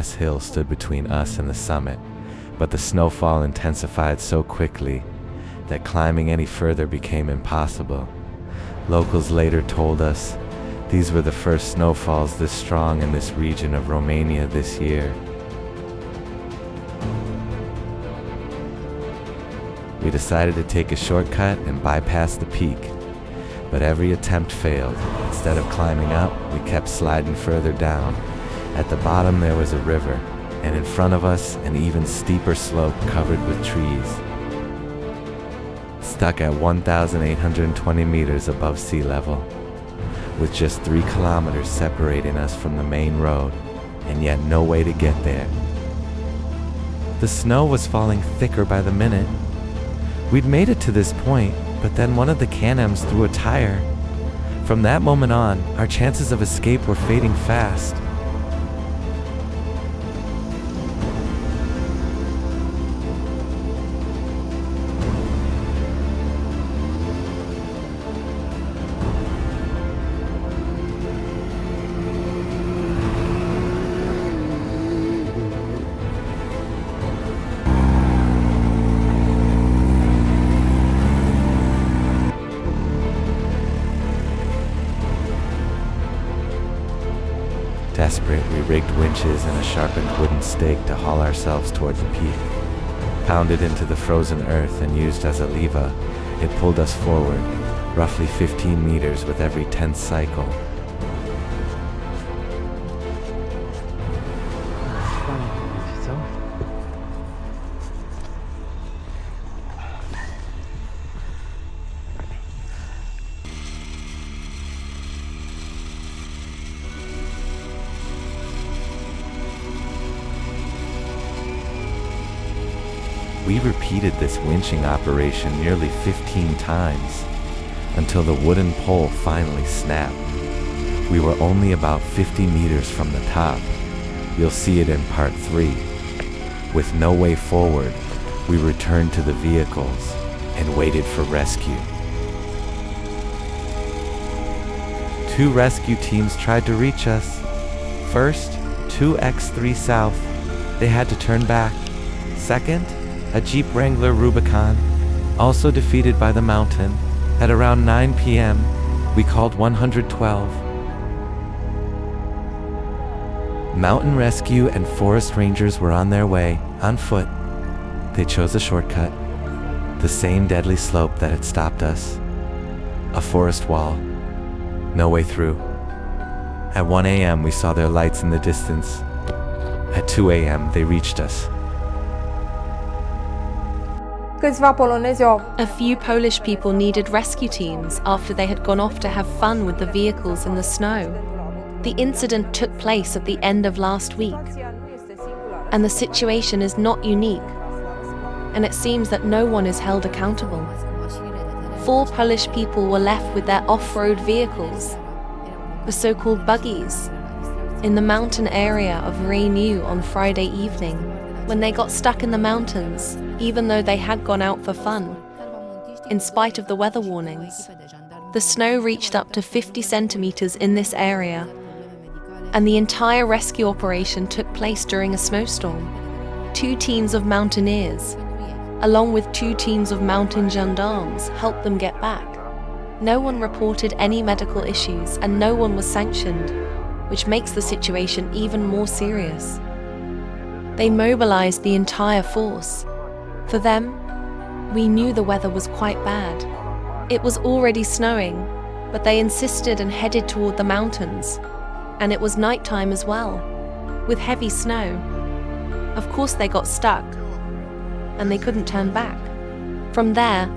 glass hill stood between us and the summit, but the snowfall intensified so quickly that climbing any further became impossible. Locals later told us these were the first snowfalls this strong in this region of Romania this year. We decided to take a shortcut and bypass the peak, but every attempt failed. Instead of climbing up, we kept sliding further down. At the bottom there was a river, and in front of us an even steeper slope covered with trees. Stuck at 1,820 meters above sea level, with just 3 kilometers separating us from the main road, and yet no way to get there. The snow was falling thicker by the minute. We'd made it to this point, but then one of the Can-Ams threw a tire. From that moment on, our chances of escape were fading fast. Desperate, we rigged winches and a sharpened wooden stake to haul ourselves toward the peak. Pounded into the frozen earth and used as a lever, it pulled us forward, roughly 15 meters with every 10th cycle. We repeated this winching operation nearly 15 times, until the wooden pole finally snapped. We were only about 50 meters from the top. You'll see it in part 3. With no way forward, we returned to the vehicles and waited for rescue. 2 rescue teams tried to reach us. First, 2 X3 South. They had to turn back. Second, a Jeep Wrangler Rubicon, also defeated by the mountain. At around 9 p.m., we called 112. Mountain rescue and forest rangers were on their way, on foot. They chose a shortcut, the same deadly slope that had stopped us. A forest wall, no way through. At 1 a.m., we saw their lights in the distance. At 2 a.m., they reached us. A few Polish people needed rescue teams after they had gone off to have fun with the vehicles in the snow. The incident took place at the end of last week, and the situation is not unique, and it seems that no one is held accountable. 4 Polish people were left with their off-road vehicles, the so-called buggies, in the mountain area of Romania on Friday evening, when they got stuck in the mountains, even though they had gone out for fun. In spite of the weather warnings, the snow reached up to 50 centimeters in this area, and the entire rescue operation took place during a snowstorm. 2 teams of mountaineers, along with 2 teams of mountain gendarmes, helped them get back. No one reported any medical issues and no one was sanctioned, which makes the situation even more serious. They mobilized the entire force. For them, we knew the weather was quite bad. It was already snowing, but they insisted and headed toward the mountains. And it was nighttime as well, with heavy snow. Of course they got stuck, and they couldn't turn back. From there,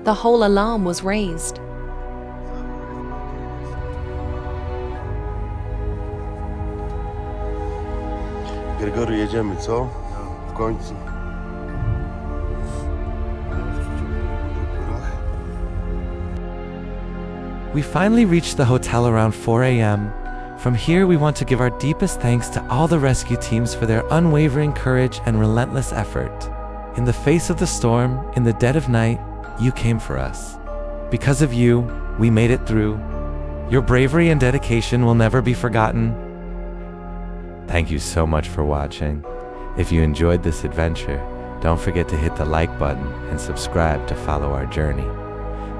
the whole alarm was raised. Gregory, jedziemy, co? W końcu. We finally reached the hotel around 4 a.m. From here, we want to give our deepest thanks to all the rescue teams for their unwavering courage and relentless effort. In the face of the storm, in the dead of night, you came for us. Because of you, we made it through. Your bravery and dedication will never be forgotten. Thank you so much for watching. If you enjoyed this adventure, don't forget to hit the like button and subscribe to follow our journey.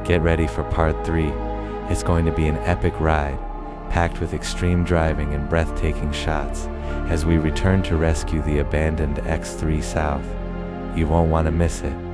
Get ready for part 3. It's going to be an epic ride, packed with extreme driving and breathtaking shots, as we return to rescue the abandoned X3 South. You won't want to miss it.